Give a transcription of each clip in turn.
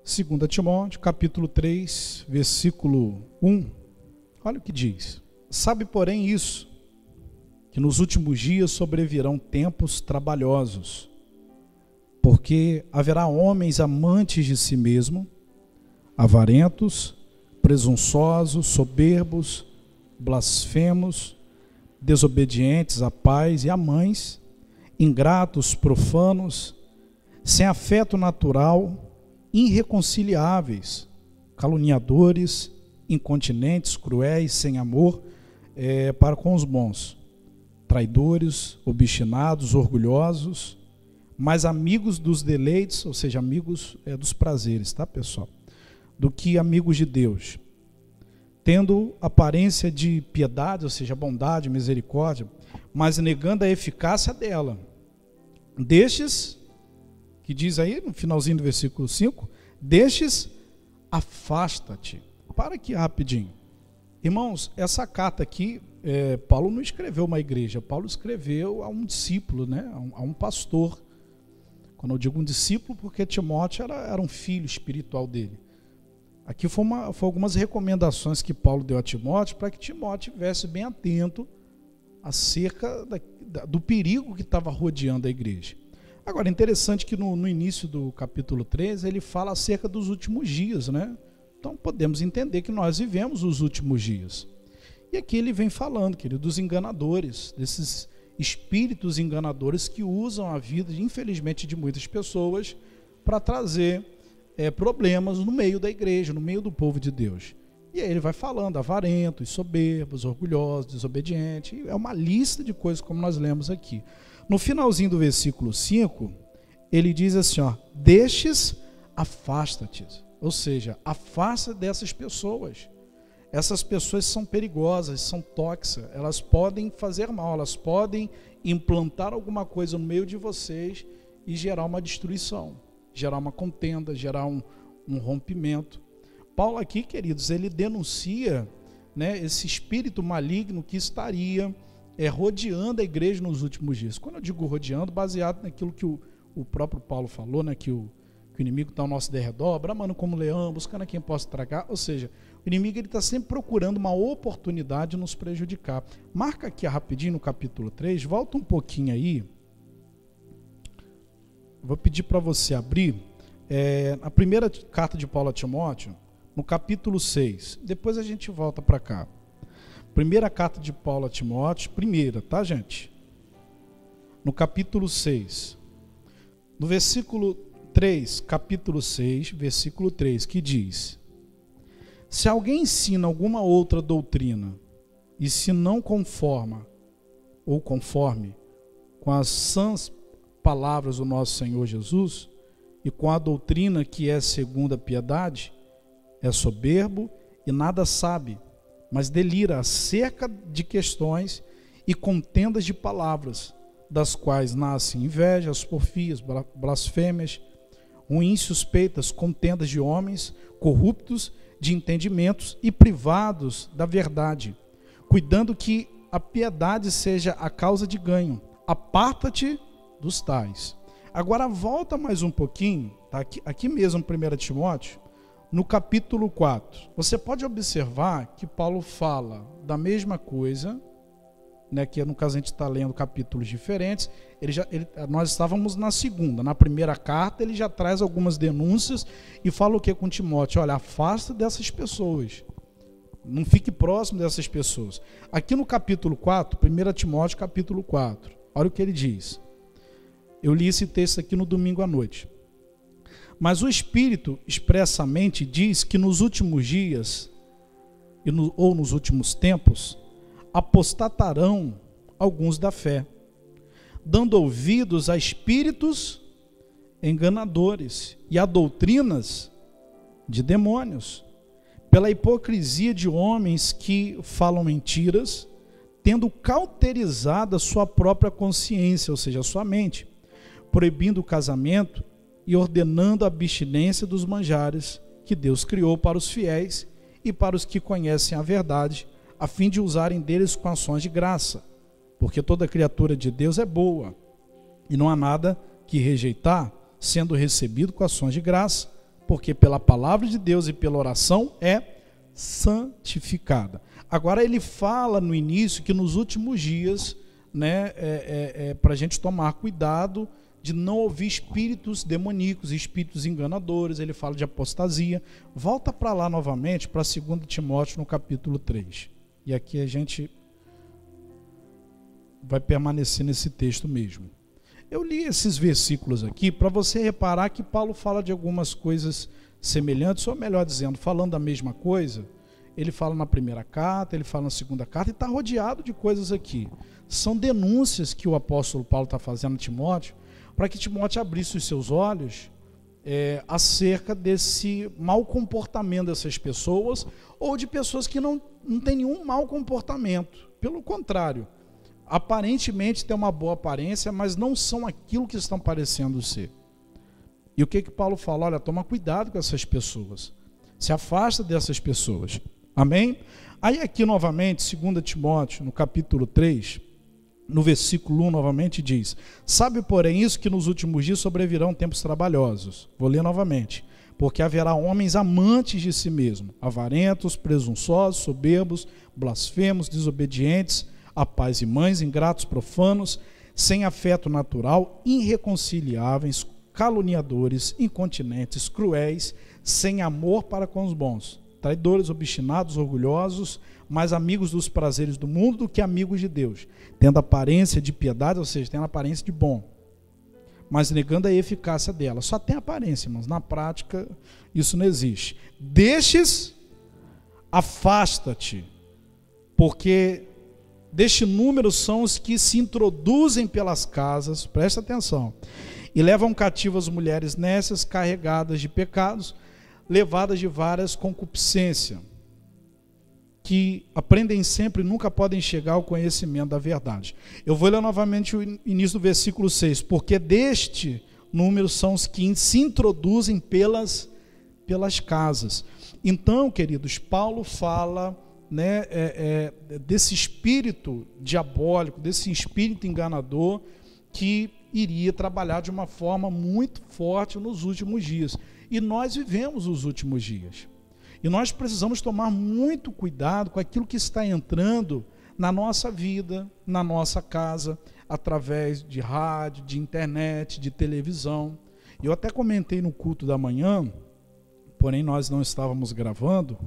2 Timóteo, capítulo 3, versículo 1. Olha o que diz. Sabe, porém, isso, que nos últimos dias sobrevirão tempos trabalhosos, porque haverá homens amantes de si mesmo, avarentos, presunçosos, soberbos, blasfemos, desobedientes a pais e a mães, ingratos, profanos, sem afeto natural, irreconciliáveis, caluniadores, incontinentes, cruéis, sem amor para com os bons, traidores, obstinados, orgulhosos, mais amigos dos deleites, ou seja, amigos dos prazeres, tá, pessoal? Do que amigos de Deus, tendo aparência de piedade, ou seja, bondade, misericórdia, mas negando a eficácia dela. Destes, que diz aí no finalzinho do versículo 5, destes afasta-te. Para aqui rapidinho. Irmãos, essa carta aqui, Paulo não escreveu uma igreja, Paulo escreveu a um discípulo, né? A um pastor. Quando eu digo um discípulo, porque Timóteo era um filho espiritual dele. Aqui foi algumas recomendações que Paulo deu a Timóteo para que Timóteo estivesse bem atento acerca do perigo que estava rodeando a igreja. Agora, é interessante que no início do capítulo 13, ele fala acerca dos últimos dias, né? Então, podemos entender que nós vivemos os últimos dias. E aqui ele vem falando, querido, dos enganadores, desses espíritos enganadores que usam a vida, infelizmente, de muitas pessoas para trazer problemas no meio da igreja, no meio do povo de Deus. E aí ele vai falando, avarentos, soberbos, orgulhosos, desobedientes, é uma lista de coisas como nós lemos aqui. No finalzinho do versículo 5, ele diz assim, ó, destes afasta-te, ou seja, afasta dessas pessoas. Essas pessoas são perigosas, são tóxicas, elas podem fazer mal, elas podem implantar alguma coisa no meio de vocês e gerar uma destruição, gerar uma contenda, gerar um rompimento. Paulo aqui, queridos, ele denuncia, né, esse espírito maligno que estaria rodeando a igreja nos últimos dias. Quando eu digo rodeando, baseado naquilo que o próprio Paulo falou, né, que o inimigo está ao nosso derredor, bramando como leão, buscando a quem possa tragar, ou seja, o inimigo está sempre procurando uma oportunidade de nos prejudicar. Marca aqui rapidinho no capítulo 3, volta um pouquinho aí, vou pedir para você abrir a primeira carta de Paulo a Timóteo, no capítulo 6, depois a gente volta para cá. Primeira carta de Paulo a Timóteo, primeira, tá, gente? No capítulo 6, no versículo 3, capítulo 6, versículo 3, que diz: se alguém ensina alguma outra doutrina, e se não conforme com as sãs palavras do nosso Senhor Jesus, e com a doutrina que é segundo a piedade, é soberbo e nada sabe, mas delira acerca de questões e contendas de palavras, das quais nascem invejas, porfias, blasfêmias, ruins suspeitas, contendas de homens corruptos de entendimentos e privados da verdade, cuidando que a piedade seja a causa de ganho. Aparta-te dos tais. Agora volta mais um pouquinho, tá? Aqui mesmo, 1 Timóteo, no capítulo 4. Você pode observar que Paulo fala da mesma coisa, né, que no caso a gente está lendo capítulos diferentes. Nós estávamos na segunda, na primeira carta ele já traz algumas denúncias e fala o que com Timóteo? Olha, afasta dessas pessoas, não fique próximo dessas pessoas. Aqui no capítulo 4, 1 Timóteo capítulo 4, olha o que ele diz. Eu li esse texto aqui no domingo à noite. Mas o Espírito expressamente diz que nos últimos dias, ou nos últimos tempos, apostatarão alguns da fé, dando ouvidos a espíritos enganadores e a doutrinas de demônios, pela hipocrisia de homens que falam mentiras, tendo cauterizado a sua própria consciência, ou seja, a sua mente, proibindo o casamento e ordenando a abstinência dos manjares que Deus criou para os fiéis e para os que conhecem a verdade, a fim de usarem deles com ações de graça, porque toda criatura de Deus é boa, e não há nada que rejeitar, sendo recebido com ações de graça, porque pela palavra de Deus e pela oração é santificada. Agora ele fala no início que nos últimos dias, né, para a gente tomar cuidado de não ouvir espíritos demoníacos, espíritos enganadores. Ele fala de apostasia. Volta para lá novamente, para 2 Timóteo no capítulo 3. E aqui a gente vai permanecer nesse texto mesmo. Eu li esses versículos aqui para você reparar que Paulo fala de algumas coisas semelhantes, ou melhor dizendo, falando a mesma coisa. Ele fala na primeira carta, ele fala na segunda carta, e está rodeado de coisas aqui. São denúncias que o apóstolo Paulo está fazendo a Timóteo, para que Timóteo abrisse os seus olhos acerca desse mau comportamento dessas pessoas, ou de pessoas que não têm nenhum mau comportamento. Pelo contrário, aparentemente têm uma boa aparência, mas não são aquilo que estão parecendo ser. E o que Paulo fala? Olha, toma cuidado com essas pessoas. Se afasta dessas pessoas. Amém? Aí aqui novamente, 2 Timóteo, no capítulo 3, no versículo 1 novamente diz: sabe, porém, isso que nos últimos dias sobrevirão tempos trabalhosos. Vou ler novamente. Porque haverá homens amantes de si mesmo, avarentos, presunçosos, soberbos, blasfemos, desobedientes, a pais e mães, ingratos, profanos, sem afeto natural, irreconciliáveis, caluniadores, incontinentes, cruéis, sem amor para com os bons, traidores, obstinados, orgulhosos, mais amigos dos prazeres do mundo do que amigos de Deus, tendo aparência de piedade, ou seja, tendo aparência de bom, mas negando a eficácia dela. Só tem aparência, mas na prática isso não existe. Destes, afasta-te, porque deste número são os que se introduzem pelas casas, presta atenção, e levam cativas mulheres nécias, carregadas de pecados, levadas de várias concupiscências, que aprendem sempre e nunca podem chegar ao conhecimento da verdade. Eu vou ler novamente o início do versículo 6. Porque deste número são os que se introduzem pelas casas. Então, queridos, Paulo fala, né, desse espírito diabólico, desse espírito enganador que iria trabalhar de uma forma muito forte nos últimos dias. E nós vivemos os últimos dias. E nós precisamos tomar muito cuidado com aquilo que está entrando na nossa vida, na nossa casa, através de rádio, de internet, de televisão. Eu até comentei no culto da manhã, porém nós não estávamos gravando,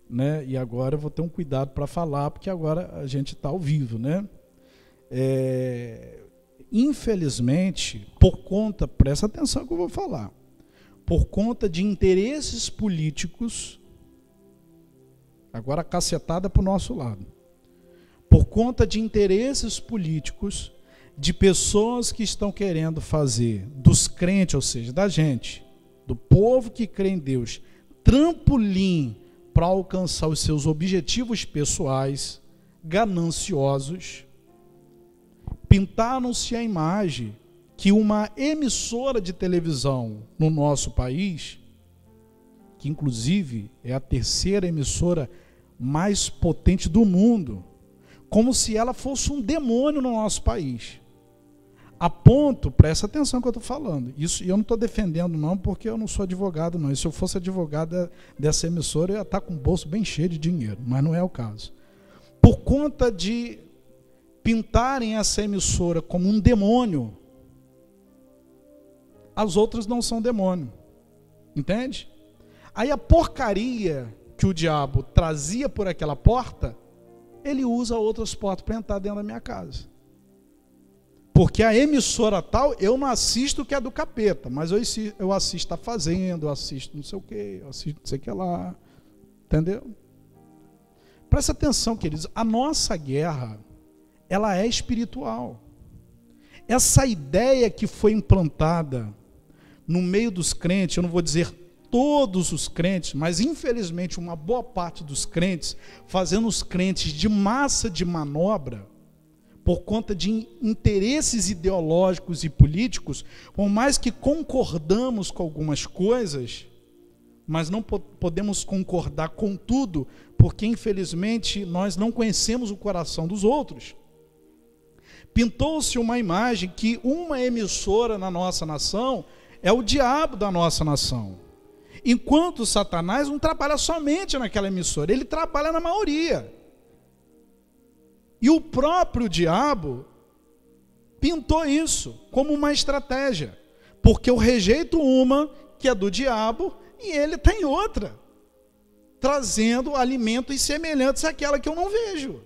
né? E agora eu vou ter um cuidado para falar, porque agora a gente está ao vivo, né? Infelizmente, por conta, presta atenção no que eu vou falar, por conta de interesses políticos, agora a cacetada para o nosso lado, por conta de interesses políticos, de pessoas que estão querendo fazer dos crentes, ou seja, da gente, do povo que crê em Deus, trampolim para alcançar os seus objetivos pessoais, gananciosos, pintaram-se a imagem que uma emissora de televisão no nosso país, que inclusive é a terceira emissora mais potente do mundo, como se ela fosse um demônio no nosso país. A ponto, presta atenção no que eu estou falando, isso eu não estou defendendo não, porque eu não sou advogado não, e se eu fosse advogado dessa emissora, eu ia estar com o bolso bem cheio de dinheiro, mas não é o caso. Por conta de pintarem essa emissora como um demônio, as outras não são demônio, entende? Aí a porcaria que o diabo trazia por aquela porta, ele usa outras portas para entrar dentro da minha casa. Porque a emissora tal, eu não assisto o que é do capeta, mas eu assisto a Fazenda, eu assisto não sei o que, eu assisto não sei o que lá, entendeu? Presta atenção, queridos, a nossa guerra, ela é espiritual. Essa ideia que foi implantada no meio dos crentes, eu não vou dizer todos os crentes, mas infelizmente uma boa parte dos crentes, fazendo os crentes de massa de manobra, por conta de interesses ideológicos e políticos, por mais que concordamos com algumas coisas, mas não podemos concordar com tudo, porque infelizmente nós não conhecemos o coração dos outros. Pintou-se uma imagem que uma emissora na nossa nação é o diabo da nossa nação. Enquanto Satanás não trabalha somente naquela emissora, ele trabalha na maioria. E o próprio diabo pintou isso como uma estratégia, porque eu rejeito uma que é do diabo e ele tem outra, trazendo alimentos semelhantes àquela que eu não vejo.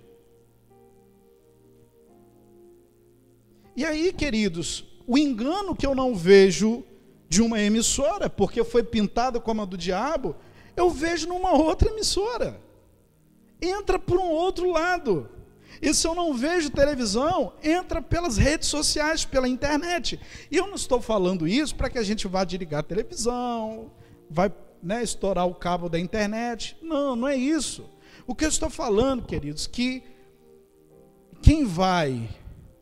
E aí, queridos, o engano que eu não vejo de uma emissora, porque foi pintada como a do diabo, eu vejo numa outra emissora. Entra por um outro lado. E se eu não vejo televisão, entra pelas redes sociais, pela internet. E eu não estou falando isso para que a gente vá desligar a televisão, vai, estourar o cabo da internet. Não, não é isso. O que eu estou falando, queridos, que quem vai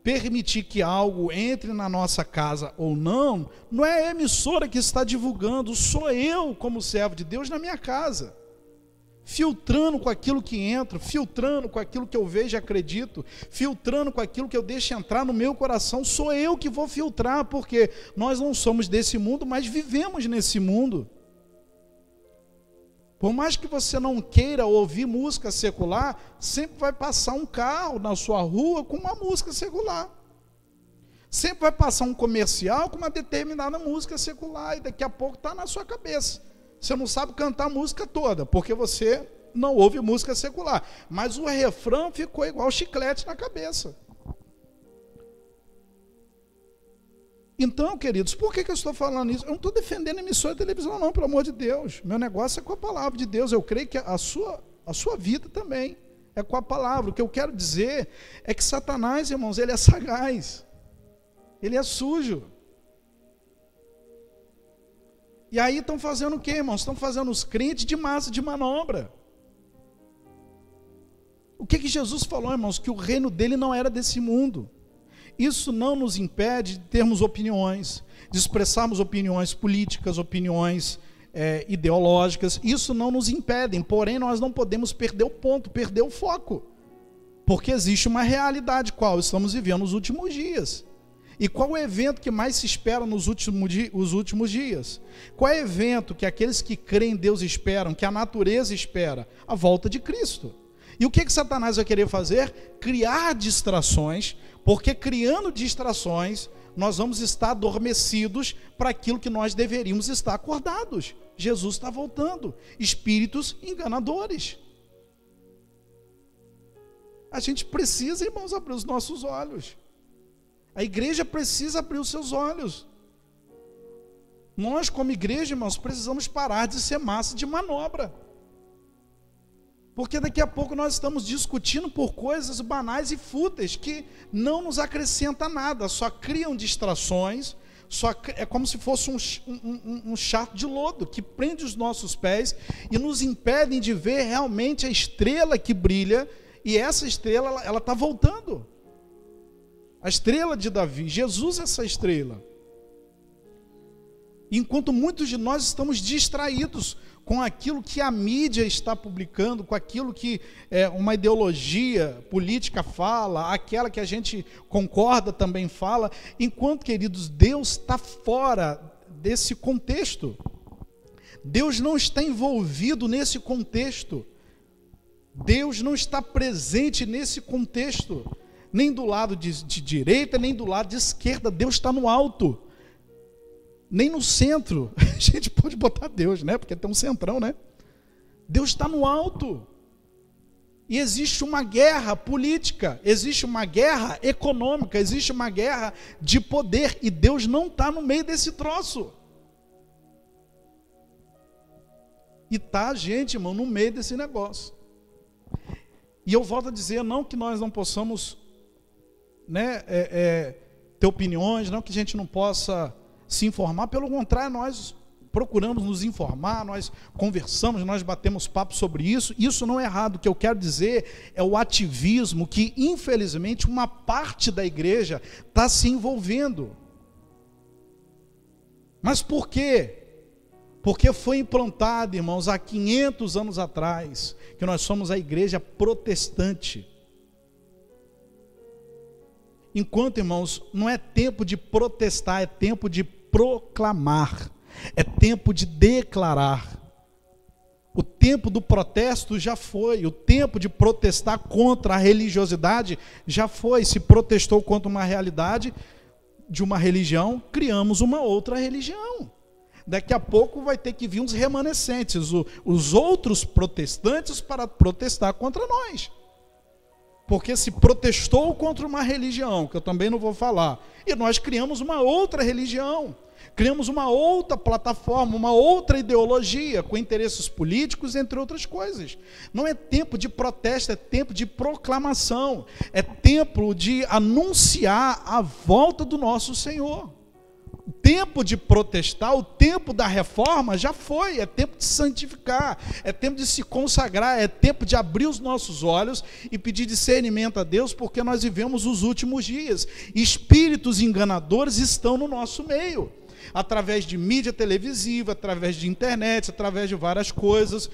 permitir que algo entre na nossa casa ou não, não é a emissora que está divulgando, sou eu como servo de Deus na minha casa, filtrando com aquilo que entra, filtrando com aquilo que eu vejo e acredito, filtrando com aquilo que eu deixo entrar no meu coração, sou eu que vou filtrar, porque nós não somos desse mundo, mas vivemos nesse mundo. Por mais que você não queira ouvir música secular, sempre vai passar um carro na sua rua com uma música secular. Sempre vai passar um comercial com uma determinada música secular, e daqui a pouco está na sua cabeça. Você não sabe cantar a música toda, porque você não ouve música secular. Mas o refrão ficou igual chiclete na cabeça. Então, queridos, por que eu estou falando isso? Eu não estou defendendo a emissora de televisão, não, pelo amor de Deus. Meu negócio é com a palavra de Deus. Eu creio que a sua vida também é com a palavra. O que eu quero dizer é que Satanás, irmãos, ele é sagaz. Ele é sujo. E aí estão fazendo o quê, irmãos? Estão fazendo os crentes de massa de manobra. O que Jesus falou, irmãos? Que o reino dele não era desse mundo. Isso não nos impede de termos opiniões, de expressarmos opiniões políticas, opiniões ideológicas. Isso não nos impede, porém nós não podemos perder o ponto, perder o foco. Porque existe uma realidade qual estamos vivendo nos últimos dias. E qual é o evento que mais se espera nos últimos dias? Qual é o evento que aqueles que creem em Deus esperam, que a natureza espera? A volta de Cristo. E o que Satanás vai querer fazer? Criar distrações, porque criando distrações, nós vamos estar adormecidos para aquilo que nós deveríamos estar acordados. Jesus está voltando. Espíritos enganadores. A gente precisa, irmãos, abrir os nossos olhos. A igreja precisa abrir os seus olhos. Nós, como igreja, irmãos, precisamos parar de ser massa de manobra. Porque daqui a pouco nós estamos discutindo por coisas banais e fúteis que não nos acrescentam nada, só criam distrações, é como se fosse um charco de lodo que prende os nossos pés e nos impedem de ver realmente a estrela que brilha, e essa estrela ela está voltando. A estrela de Davi, Jesus é essa estrela. Enquanto muitos de nós estamos distraídos com aquilo que a mídia está publicando, com aquilo que uma ideologia política fala, aquela que a gente concorda também fala, enquanto, queridos, Deus está fora desse contexto. Deus não está envolvido nesse contexto. Deus não está presente nesse contexto, nem do lado de direita, nem do lado de esquerda. Deus está no alto. Nem no centro, a gente pode botar Deus, né? Porque tem um centrão, né? Deus está no alto. E existe uma guerra política, existe uma guerra econômica, existe uma guerra de poder, e Deus não está no meio desse troço. E está a gente, irmão, no meio desse negócio. E eu volto a dizer, não que nós não possamos, ter opiniões, não que a gente não possa se informar, pelo contrário, nós procuramos nos informar, nós conversamos, nós batemos papo sobre isso. Isso não é errado. O que eu quero dizer é o ativismo que, infelizmente, uma parte da igreja está se envolvendo. Mas por quê? Porque foi implantado, irmãos, há 500 anos atrás, que nós somos a igreja protestante. Enquanto, irmãos, não é tempo de protestar, é tempo de proclamar. É tempo de declarar. O tempo do protesto já foi. O tempo de protestar contra a religiosidade já foi. Se protestou contra uma realidade de uma religião, criamos uma outra religião. Daqui a pouco vai ter que vir uns remanescentes, os outros protestantes, para protestar contra nós. Porque se protestou contra uma religião, que eu também não vou falar, e nós criamos uma outra religião, criamos uma outra plataforma, uma outra ideologia, com interesses políticos, entre outras coisas. Não é tempo de protesto, é tempo de proclamação, é tempo de anunciar a volta do nosso Senhor. O tempo de protestar, o tempo da reforma já foi. É tempo de santificar, é tempo de se consagrar, é tempo de abrir os nossos olhos e pedir discernimento a Deus, porque nós vivemos os últimos dias. Espíritos enganadores estão no nosso meio, através de mídia televisiva, através de internet, através de várias coisas.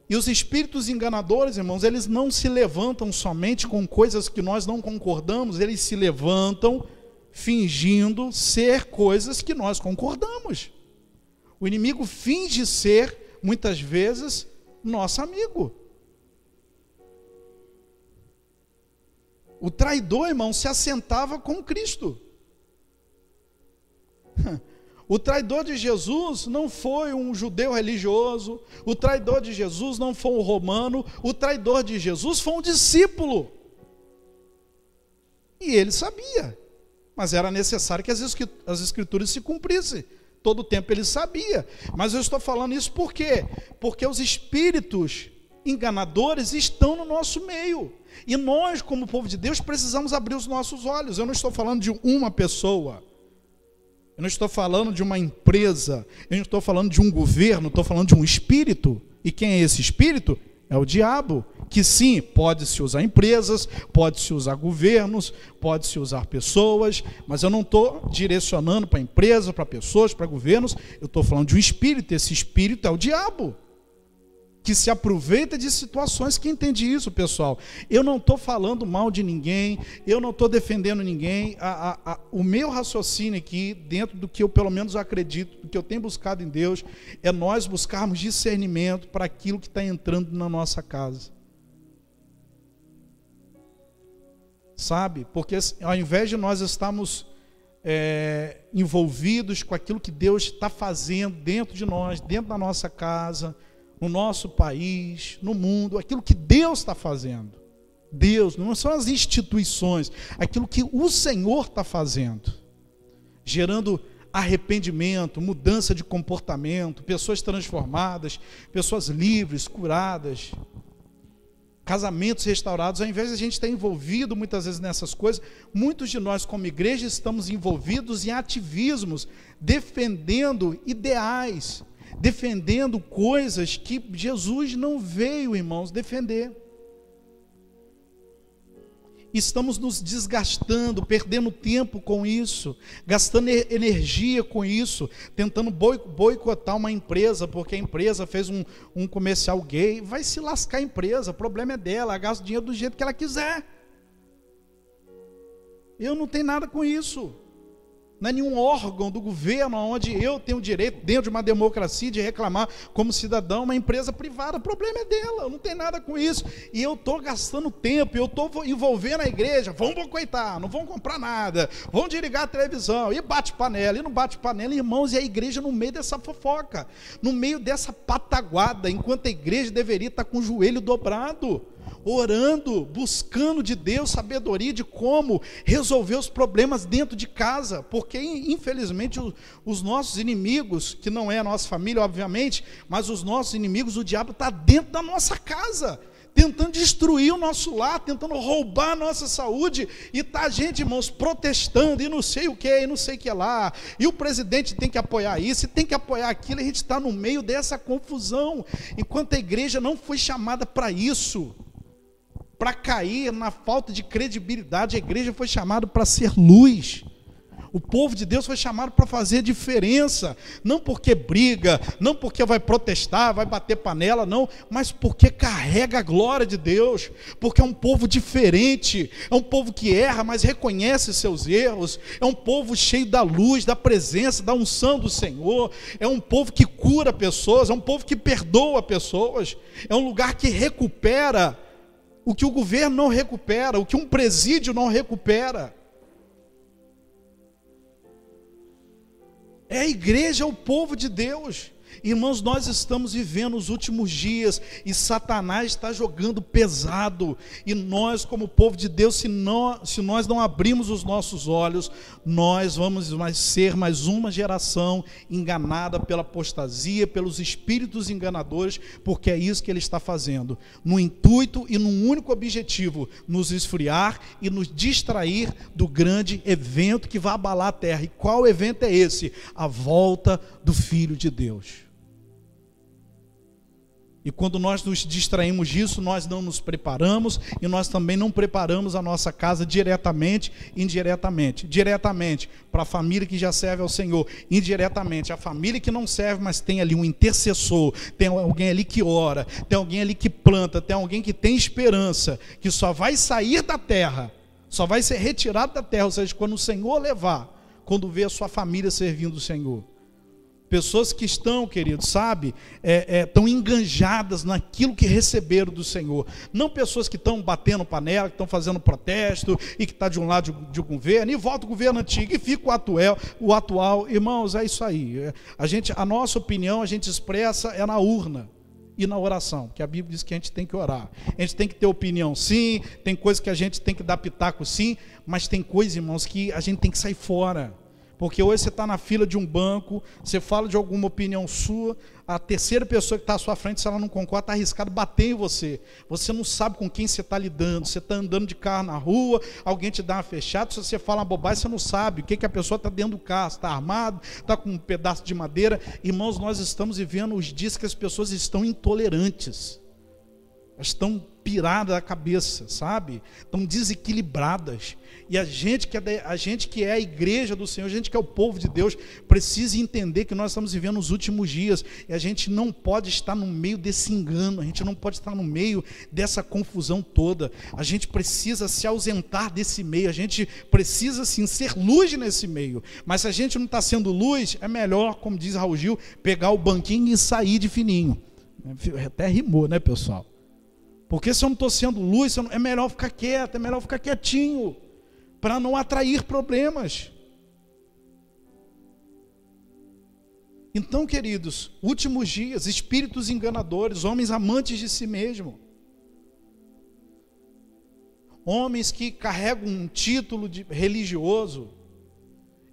E os espíritos enganadores, irmãos, eles não se levantam somente com coisas que nós não concordamos, eles se levantam fingindo ser coisas que nós concordamos. O inimigo finge ser, muitas vezes, nosso amigo. O traidor, irmão, se assentava com Cristo. O traidor de Jesus não foi um judeu religioso, o traidor de Jesus não foi um romano, o traidor de Jesus foi um discípulo. E ele sabia. Mas era necessário que as escrituras se cumprissem. Todo o tempo ele sabia. Mas eu estou falando isso por quê? Porque os espíritos enganadores estão no nosso meio. E nós, como povo de Deus, precisamos abrir os nossos olhos. Eu não estou falando de uma pessoa. Eu não estou falando de uma empresa. Eu não estou falando de um governo. Estou falando de um espírito. E quem é esse espírito? É o diabo, que sim, pode-se usar empresas, pode-se usar governos, pode-se usar pessoas, mas eu não estou direcionando para empresas, para pessoas, para governos, eu estou falando de um espírito, esse espírito é o diabo, que se aproveita de situações. Que entende isso, pessoal? Eu não estou falando mal de ninguém, eu não estou defendendo ninguém. O meu raciocínio aqui, dentro do que eu pelo menos acredito, do que eu tenho buscado em Deus, é nós buscarmos discernimento para aquilo que está entrando na nossa casa. Sabe? Porque ao invés de nós estarmos envolvidos com aquilo que Deus está fazendo dentro de nós, dentro da nossa casa, no nosso país, no mundo, aquilo que Deus está fazendo. Deus, não são as instituições, aquilo que o Senhor está fazendo, gerando arrependimento, mudança de comportamento, pessoas transformadas, pessoas livres, curadas, casamentos restaurados. Ao invés de a gente estar envolvido muitas vezes nessas coisas, muitos de nós como igreja estamos envolvidos em ativismos, defendendo ideais, defendendo coisas que Jesus não veio, irmãos, defender. Estamos nos desgastando, perdendo tempo com isso, gastando energia com isso, tentando boicotar uma empresa, porque a empresa fez um comercial gay. Vai se lascar a empresa, o problema é dela, ela gasta o dinheiro do jeito que ela quiser. Eu não tenho nada com isso. Não é nenhum órgão do governo onde eu tenho o direito, dentro de uma democracia, de reclamar como cidadão, uma empresa privada. O problema é dela, eu não tenho nada com isso. E eu estou gastando tempo, eu estou envolvendo a igreja. Vão boicotar, não vão comprar nada, vão desligar a televisão, e bate panela, e não bate panela, irmãos, e a igreja no meio dessa fofoca, no meio dessa pataguada, enquanto a igreja deveria estar com o joelho dobrado, orando, buscando de Deus sabedoria de como resolver os problemas dentro de casa, porque infelizmente os nossos inimigos, que não é a nossa família obviamente, mas os nossos inimigos, o diabo está dentro da nossa casa, tentando destruir o nosso lar, tentando roubar a nossa saúde, e está a gente, irmãos, protestando, e não sei o que, e não sei o que lá, e o presidente tem que apoiar isso, e tem que apoiar aquilo, e a gente está no meio dessa confusão, enquanto a igreja não foi chamada para isso, para cair na falta de credibilidade. A igreja foi chamada para ser luz. O povo de Deus foi chamado para fazer diferença, não porque briga, não porque vai protestar, vai bater panela, não, mas porque carrega a glória de Deus, porque é um povo diferente, é um povo que erra, mas reconhece seus erros, é um povo cheio da luz, da presença, da unção do Senhor, é um povo que cura pessoas, é um povo que perdoa pessoas, é um lugar que recupera o que o governo não recupera, o que um presídio não recupera. É a igreja, é o povo de Deus. Irmãos, nós estamos vivendo os últimos dias e Satanás está jogando pesado. E nós, como povo de Deus, se nós não abrirmos os nossos olhos, nós vamos ser mais uma geração enganada pela apostasia, pelos espíritos enganadores, porque é isso que ele está fazendo. No intuito e num único objetivo, nos esfriar e nos distrair do grande evento que vai abalar a terra. E qual evento é esse? A volta do Filho de Deus. E quando nós nos distraímos disso, nós não nos preparamos e nós também não preparamos a nossa casa diretamente e indiretamente. Diretamente para a família que já serve ao Senhor, indiretamente a família que não serve, mas tem ali um intercessor, tem alguém ali que ora, tem alguém ali que planta, tem alguém que tem esperança, que só vai sair da terra, só vai ser retirado da terra, ou seja, quando o Senhor levar, quando vê a sua família servindo o Senhor. Pessoas que estão, queridos, sabe, estão enganjadas naquilo que receberam do Senhor. Não pessoas que estão batendo panela, que estão fazendo protesto e que está de um lado de um governo, e volta o governo antigo e fica o atual. Irmãos, é isso aí. A nossa opinião a gente expressa na urna e na oração, que a Bíblia diz que a gente tem que orar. A gente tem que ter opinião sim, tem coisas que a gente tem que dar pitaco sim, mas tem coisas, irmãos, que a gente tem que sair fora. Porque hoje você está na fila de um banco, você fala de alguma opinião sua, a terceira pessoa que está à sua frente, se ela não concorda, está arriscado bater em você. Você não sabe com quem você está lidando, você está andando de carro na rua, alguém te dá uma fechada, se você fala uma bobagem, você não sabe o que a pessoa está dentro do carro, está armado, está com um pedaço de madeira. Irmãos, nós estamos vivendo os dias que as pessoas estão intolerantes, elas estão piradas da cabeça, sabe? Estão desequilibradas. E a gente que é a igreja do Senhor, a gente que é o povo de Deus, precisa entender que nós estamos vivendo os últimos dias. E a gente não pode estar no meio desse engano, a gente não pode estar no meio dessa confusão toda. A gente precisa se ausentar desse meio, a gente precisa sim ser luz nesse meio. Mas se a gente não está sendo luz, é melhor, como diz Raul Gil, pegar o banquinho e sair de fininho. Até rimou, né, pessoal? Porque se eu não estou sendo luz, é melhor ficar quieto, é melhor ficar quietinho, para não atrair problemas. Então, queridos, últimos dias, espíritos enganadores, homens amantes de si mesmo, homens que carregam um título religioso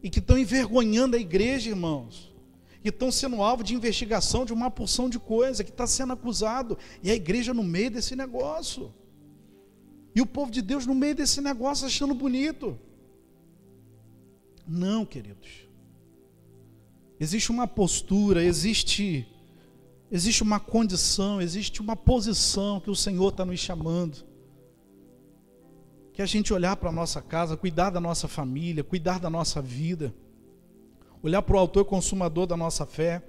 e que estão envergonhando a igreja, irmãos, que estão sendo alvo de investigação de uma porção de coisa, que está sendo acusado, e a igreja no meio desse negócio, e o povo de Deus no meio desse negócio achando bonito. Não, queridos, existe uma postura, existe uma condição, existe uma posição que o Senhor está nos chamando, que a gente olhar para a nossa casa, cuidar da nossa família, cuidar da nossa vida, olhar para o autor e consumador da nossa fé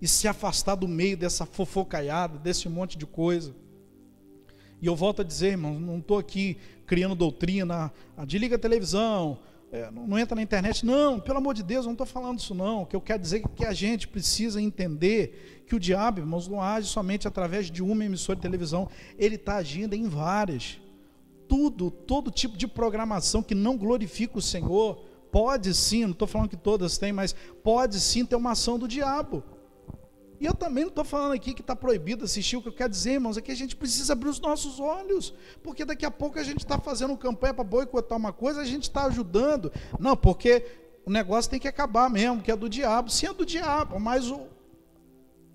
e se afastar do meio dessa fofocaiada, desse monte de coisa. E eu volto a dizer, irmão, não estou aqui criando doutrina, desliga a televisão, não entra na internet, não, pelo amor de Deus, eu não estou falando isso não. O que eu quero dizer é que a gente precisa entender que o diabo, irmãos, não age somente através de uma emissora de televisão, ele está agindo em várias. Todo tipo de programação que não glorifica o Senhor, pode sim, não estou falando que todas têm, mas pode sim ter uma ação do diabo. E eu também não estou falando aqui que está proibido assistir. O que eu quero dizer, irmãos, é que a gente precisa abrir os nossos olhos, porque daqui a pouco a gente está fazendo campanha para boicotar uma coisa, a gente está ajudando. Não, porque o negócio tem que acabar mesmo, que é do diabo. Sim, é do diabo, mas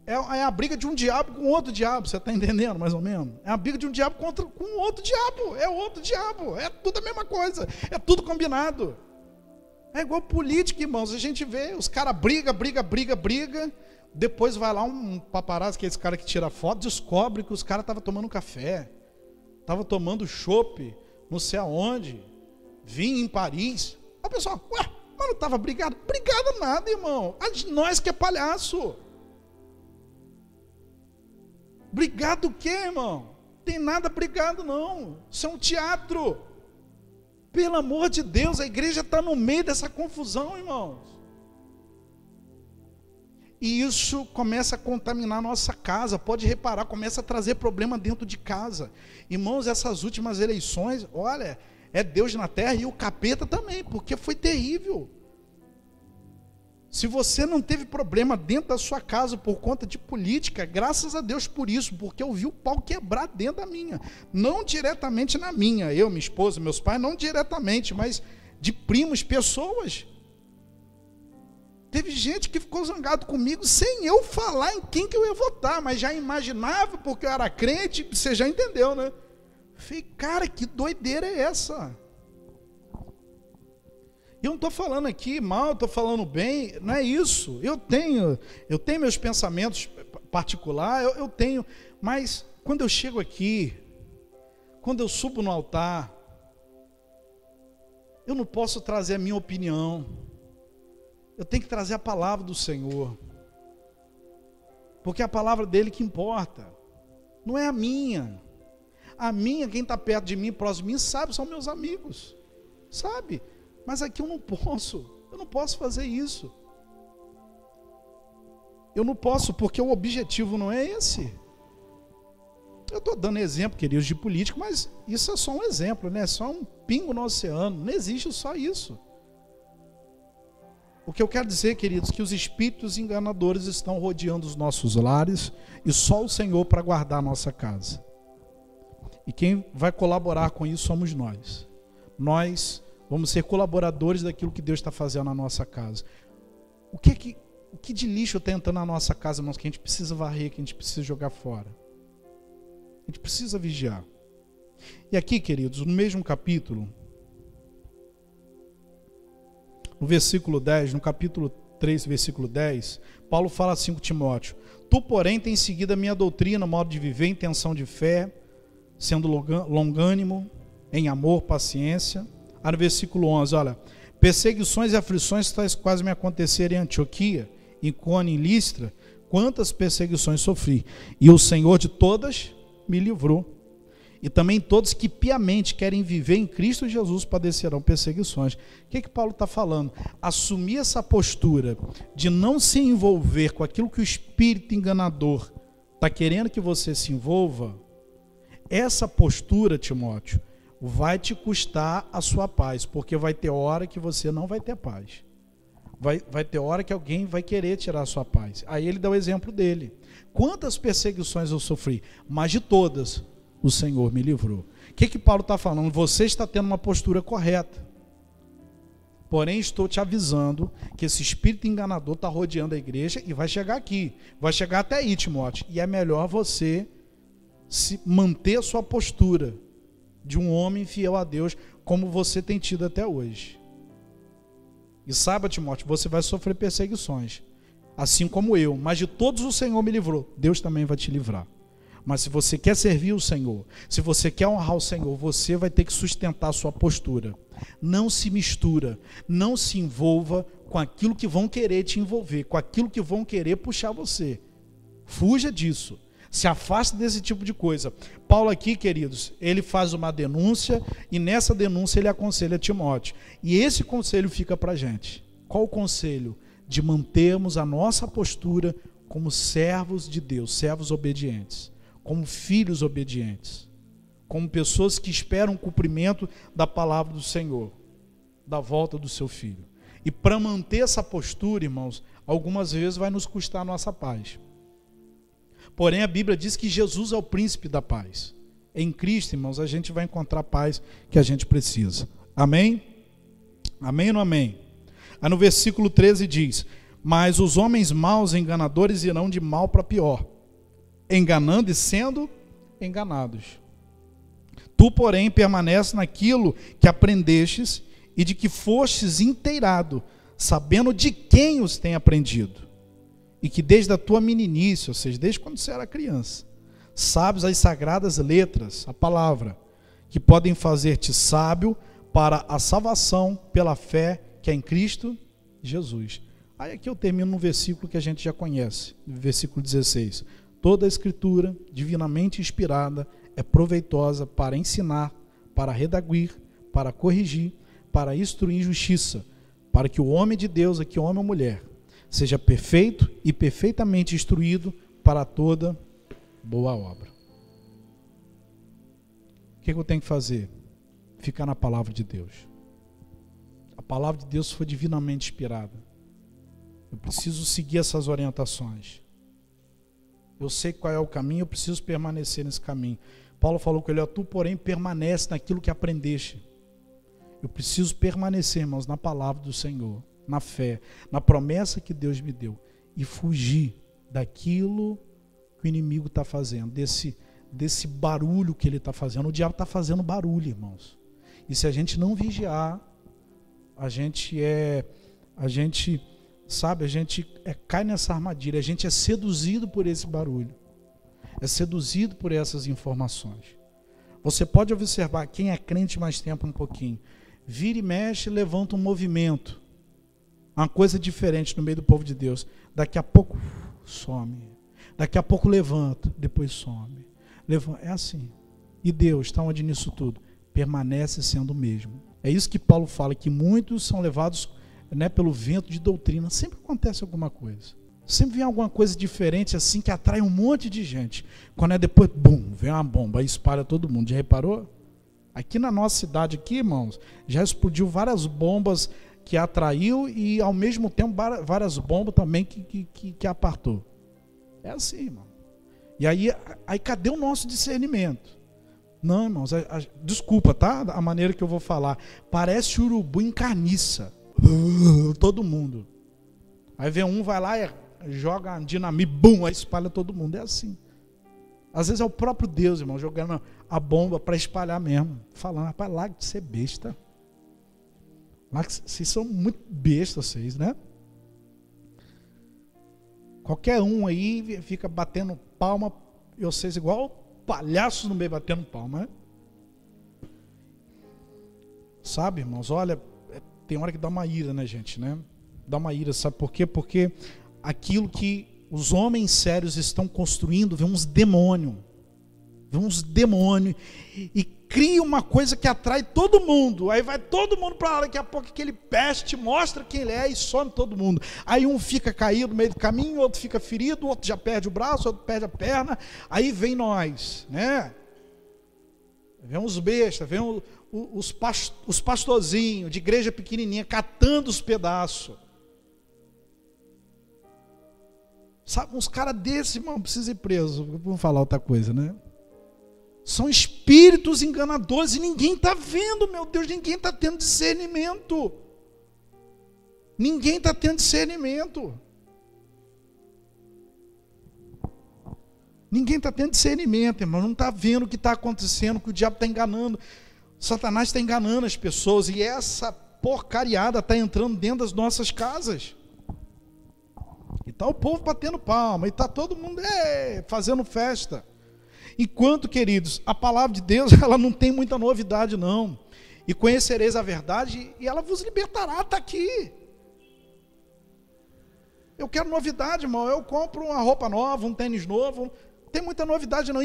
é a briga de um diabo com outro diabo, você está entendendo mais ou menos? É a briga de um diabo com outro diabo, é outro diabo, é tudo a mesma coisa, é tudo combinado. É igual política, irmãos, a gente vê, os caras briga, depois vai lá um paparazzo, que é esse cara que tira foto, descobre que os caras estavam tomando café, estavam tomando chopp, não sei aonde, vinho em Paris. Aí o pessoal, ué, Mas não estava brigado? Brigado nada, irmão. Nós que é palhaço. Brigado o quê, irmão? Tem nada brigado, não. Isso é um teatro. Pelo amor de Deus, a igreja está no meio dessa confusão, irmãos. E isso começa a contaminar a nossa casa. Pode reparar, começa a trazer problema dentro de casa. Irmãos, essas últimas eleições, olha, é Deus na terra e o capeta também, porque foi terrível. Se você não teve problema dentro da sua casa por conta de política, graças a Deus por isso, porque eu vi o pau quebrar dentro da minha. Não diretamente na minha, eu, minha esposa, meus pais, não diretamente, mas de primos, pessoas. Teve gente que ficou zangado comigo sem eu falar em quem que eu ia votar, mas já imaginava, porque eu era crente, você já entendeu, né? Falei, cara, que doideira é essa? Eu não estou falando aqui mal, estou falando bem, não é isso. Eu tenho meus pensamentos particulares, eu tenho, mas quando eu chego aqui, quando eu subo no altar, eu não posso trazer a minha opinião, eu tenho que trazer a palavra do Senhor, porque é a palavra dele que importa, não é a minha. A minha, quem está perto de mim, próximo de mim, sabe, são meus amigos, sabe? Mas aqui eu não posso fazer isso. Eu não posso, porque o objetivo não é esse. Eu estou dando exemplo, queridos, de político, mas isso é só um exemplo, né? É só um pingo no oceano, não existe só isso. O que eu quero dizer, queridos, que os espíritos enganadores estão rodeando os nossos lares e só o Senhor para guardar a nossa casa. E quem vai colaborar com isso somos nós. Nós vamos ser colaboradores daquilo que Deus está fazendo na nossa casa. O que de lixo está entrando na nossa casa, irmãos, que a gente precisa varrer, que a gente precisa jogar fora? A gente precisa vigiar. E aqui, queridos, no mesmo capítulo, no versículo 10, no capítulo 3, versículo 10, Paulo fala assim com Timóteo: tu, porém, tens seguido a minha doutrina, modo de viver, intenção de fé, sendo longânimo, em amor, paciência. No versículo 11, olha: perseguições e aflições tais quais me aconteceram em Antioquia, Icônio e Listra, quantas perseguições sofri, e o Senhor de todas me livrou. E também todos que piamente querem viver em Cristo Jesus padecerão perseguições. O que Paulo está falando? Assumir essa postura de não se envolver com aquilo que o espírito enganador está querendo que você se envolva. Essa postura, Timóteo, vai te custar a sua paz, porque vai ter hora que você não vai ter paz. Vai ter hora que alguém vai querer tirar a sua paz. Aí ele dá o exemplo dele. Quantas perseguições eu sofri? Mas de todas, o Senhor me livrou. O que Paulo está falando? Você está tendo uma postura correta. Porém, estou te avisando que esse espírito enganador está rodeando a igreja e vai chegar aqui. Vai chegar até aí, Timóteo. E é melhor você manter a sua postura de um homem fiel a Deus, como você tem tido até hoje. E saiba, Timóteo, você vai sofrer perseguições, assim como eu, mas de todos o Senhor me livrou. Deus também vai te livrar. Mas se você quer servir o Senhor, se você quer honrar o Senhor, você vai ter que sustentar a sua postura. Não se mistura, não se envolva com aquilo que vão querer te envolver, com aquilo que vão querer puxar você. Fuja disso. Se afasta desse tipo de coisa. Paulo aqui, queridos, ele faz uma denúncia e nessa denúncia ele aconselha Timóteo. E esse conselho fica para a gente. Qual o conselho? De mantermos a nossa postura como servos de Deus, servos obedientes, como filhos obedientes, como pessoas que esperam o cumprimento da palavra do Senhor, da volta do seu Filho. E para manter essa postura, irmãos, algumas vezes vai nos custar a nossa paz. Porém, a Bíblia diz que Jesus é o príncipe da paz. Em Cristo, irmãos, a gente vai encontrar a paz que a gente precisa. Amém? Amém ou não amém? Aí no versículo 13 diz: mas os homens maus e enganadores irão de mal para pior, enganando e sendo enganados. Tu, porém, permanece naquilo que aprendestes e de que fostes inteirado, sabendo de quem os tem aprendido. E que desde a tua meninice, ou seja, desde quando você era criança, sabes as sagradas letras, a palavra, que podem fazer-te sábio para a salvação pela fé que é em Cristo Jesus. Aí aqui eu termino no versículo que a gente já conhece, versículo 16. Toda a escritura, divinamente inspirada, é proveitosa para ensinar, para redarguir, para corrigir, para instruir em justiça, para que o homem de Deus, aqui homem ou mulher, seja perfeito e perfeitamente instruído para toda boa obra. O que eu tenho que fazer? Ficar na palavra de Deus. A palavra de Deus foi divinamente inspirada. Eu preciso seguir essas orientações. Eu sei qual é o caminho, eu preciso permanecer nesse caminho. Paulo falou com ele: tu, porém, permanece naquilo que aprendeste. Eu preciso permanecer, irmãos, na palavra do Senhor, na fé, na promessa que Deus me deu, e fugir daquilo que o inimigo está fazendo, desse barulho que ele está fazendo. O diabo está fazendo barulho, irmãos. E se a gente não vigiar, a gente cai nessa armadilha, a gente é seduzido por esse barulho, é seduzido por essas informações. Você pode observar, quem é crente mais tempo um pouquinho, vira e mexe, levanta um movimento, uma coisa diferente no meio do povo de Deus, daqui a pouco some, daqui a pouco levanta, depois some, é assim. E Deus está onde nisso tudo? Permanece sendo o mesmo. É isso que Paulo fala, que muitos são levados, pelo vento de doutrina. Sempre acontece alguma coisa, sempre vem alguma coisa diferente assim, que atrai um monte de gente. Quando depois, bum, vem uma bomba e espalha todo mundo. Já reparou? Aqui na nossa cidade aqui, irmãos, já explodiu várias bombas que atraiu e ao mesmo tempo várias bombas também que apartou. É assim, irmão. E aí cadê o nosso discernimento? Não, irmãos, desculpa, tá? A maneira que eu vou falar. Parece urubu em carniça. Todo mundo. Aí vem um, vai lá e joga dinamite, bum, aí espalha todo mundo. É assim. Às vezes é o próprio Deus, irmão, jogando a bomba para espalhar mesmo. Falando: rapaz, larga de ser besta. Vocês são muito bestas, vocês, né? Qualquer um aí fica batendo palma, e vocês igual palhaços no meio batendo palma, né? Sabe, irmãos, olha, tem hora que dá uma ira, né, gente, né? Dá uma ira, sabe por quê? Porque aquilo que os homens sérios estão construindo, vem uns demônios, e cria uma coisa que atrai todo mundo. Aí vai todo mundo para lá, daqui a pouco aquele peste mostra quem ele é e some todo mundo. Aí um fica caído no meio do caminho, outro fica ferido, outro já perde o braço, outro perde a perna. Aí vem nós, né? Vem os bestas, vem os pastorzinhos de igreja pequenininha catando os pedaços. Sabe, uns caras desses, irmão, precisa ir preso. Vamos falar outra coisa, né? São espíritos enganadores e ninguém está vendo, meu Deus, ninguém está tendo discernimento. Ninguém está tendo discernimento. Ninguém está tendo discernimento, irmão. Não está vendo o que está acontecendo, que o diabo está enganando. Satanás está enganando as pessoas e essa porcariada está entrando dentro das nossas casas. E está o povo batendo palma, e está todo mundo fazendo festa. Enquanto, queridos, a palavra de Deus, ela não tem muita novidade, não. E conhecereis a verdade, e ela vos libertará, está aqui. Eu quero novidade, irmão. Eu compro uma roupa nova, um tênis novo. Não tem muita novidade, não.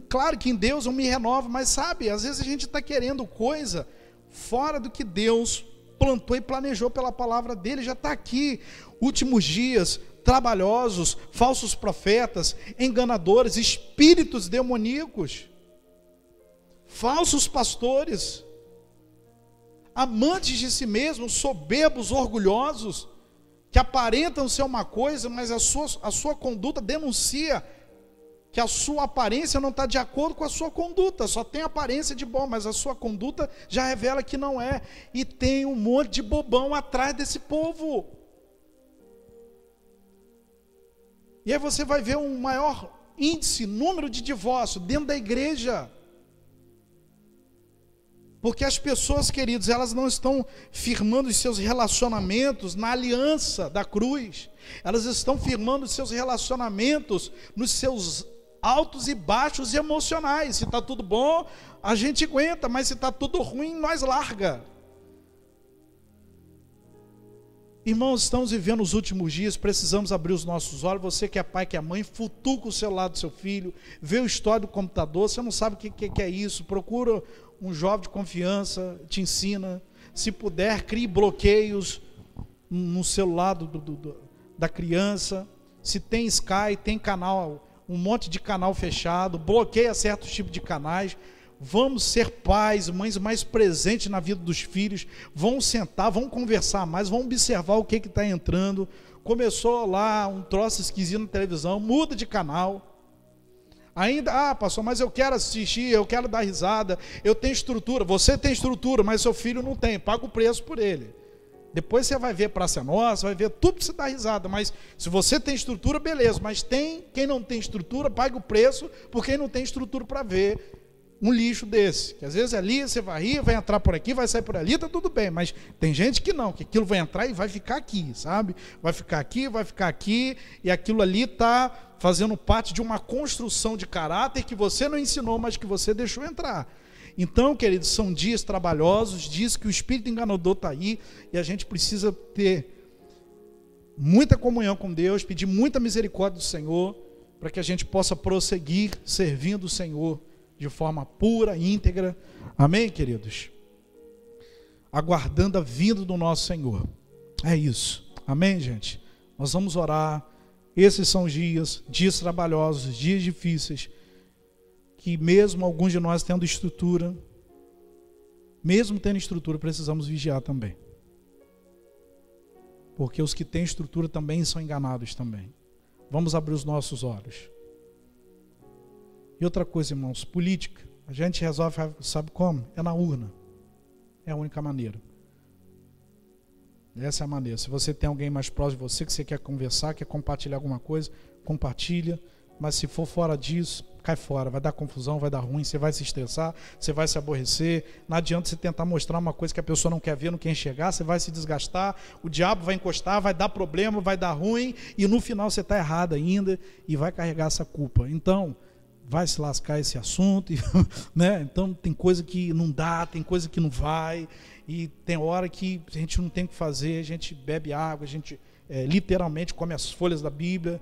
Claro que em Deus eu me renovo, mas sabe, às vezes a gente está querendo coisa fora do que Deus plantou e planejou pela palavra dele. Já está aqui. Últimos dias trabalhosos, falsos profetas, enganadores, espíritos demoníacos, falsos pastores, amantes de si mesmos, soberbos, orgulhosos, que aparentam ser uma coisa, mas a sua conduta denuncia que a sua aparência não está de acordo com a sua conduta. Só tem aparência de bom, mas a sua conduta já revela que não é. E tem um monte de bobão atrás desse povo. E aí você vai ver um maior número de divórcio dentro da igreja. Porque as pessoas, queridos, elas não estão firmando os seus relacionamentos na aliança da cruz. Elas estão firmando os seus relacionamentos nos seus altos e baixos emocionais. Se está tudo bom, a gente aguenta, mas se está tudo ruim, nós larga. Irmãos, estamos vivendo os últimos dias, precisamos abrir os nossos olhos. Você que é pai, que é mãe, futuca o celular do seu filho, vê o histórico do computador, você não sabe o que é isso, procura um jovem de confiança, te ensina. Se puder, crie bloqueios no celular da criança. Se tem Sky, tem canal, um monte de canal fechado, bloqueia certos tipos de canais. Vamos ser pais, mães mais presentes na vida dos filhos. Vão sentar, vão conversar mais, vão observar o que está entrando. Começou lá um troço esquisito na televisão, muda de canal. Ainda, pastor, mas eu quero assistir, eu quero dar risada, eu tenho estrutura. Você tem estrutura, mas seu filho não tem, paga o preço por ele. Depois você vai ver Praça Nossa, vai ver tudo para você dar risada. Mas se você tem estrutura, beleza. Mas quem não tem estrutura, paga o preço por quem não tem estrutura para ver um lixo desse. Que às vezes ali você vai rir, vai entrar por aqui, vai sair por ali, tá tudo bem. Mas tem gente que não, que aquilo vai entrar e vai ficar aqui, sabe? Vai ficar aqui, e aquilo ali está fazendo parte de uma construção de caráter que você não ensinou, mas que você deixou entrar. Então, queridos, são dias trabalhosos, dias que o espírito enganador está aí, e a gente precisa ter muita comunhão com Deus, pedir muita misericórdia do Senhor, para que a gente possa prosseguir servindo o Senhor de forma pura, íntegra. Amém, queridos? Aguardando a vinda do nosso Senhor. É isso. Amém, gente? Nós vamos orar. Esses são dias trabalhosos, dias difíceis, que mesmo alguns de nós tendo estrutura, precisamos vigiar também. Porque os que têm estrutura também são enganados também. Vamos abrir os nossos olhos. E outra coisa, irmãos, política. A gente resolve, sabe como? É na urna. É a única maneira. Essa é a maneira. Se você tem alguém mais próximo de você, que você quer conversar, quer compartilhar alguma coisa, compartilha. Mas se for fora disso, cai fora. Vai dar confusão, vai dar ruim, você vai se estressar, você vai se aborrecer. Não adianta você tentar mostrar uma coisa que a pessoa não quer ver, não quer enxergar, você vai se desgastar, o diabo vai encostar, vai dar problema, vai dar ruim, e no final você está errado ainda e vai carregar essa culpa. Então, vai se lascar esse assunto, né? Então tem coisa que não dá, tem coisa que não vai, e tem hora que a gente não tem o que fazer, a gente bebe água, a gente literalmente come as folhas da Bíblia.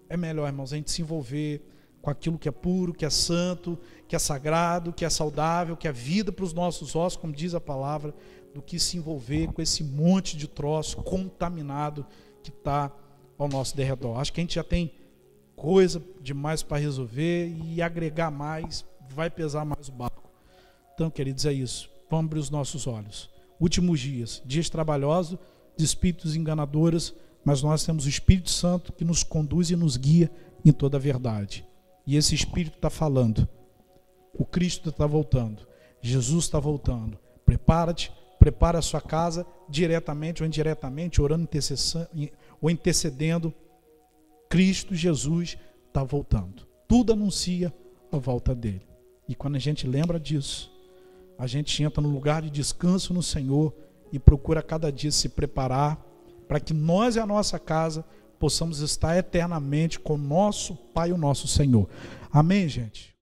É melhor, irmãos, a gente se envolver com aquilo que é puro, que é santo, que é sagrado, que é saudável, que é vida para os nossos ossos, como diz a palavra, do que se envolver com esse monte de troço contaminado que está ao nosso derredor. Acho que a gente já tem coisa demais para resolver, e agregar mais vai pesar mais o barco. Então, queridos, é isso. Vamos abrir os nossos olhos. Últimos dias trabalhosos, de espíritos enganadores, mas nós temos o Espírito Santo que nos conduz e nos guia em toda a verdade. E esse Espírito está falando. O Cristo está voltando. Jesus está voltando. Prepara-te, prepara a sua casa, diretamente ou indiretamente, orando ou intercedendo. Cristo Jesus está voltando. Tudo anuncia a volta dele. E quando a gente lembra disso, a gente entra no lugar de descanso no Senhor e procura cada dia se preparar para que nós e a nossa casa possamos estar eternamente com o nosso Pai e o nosso Senhor. Amém, gente?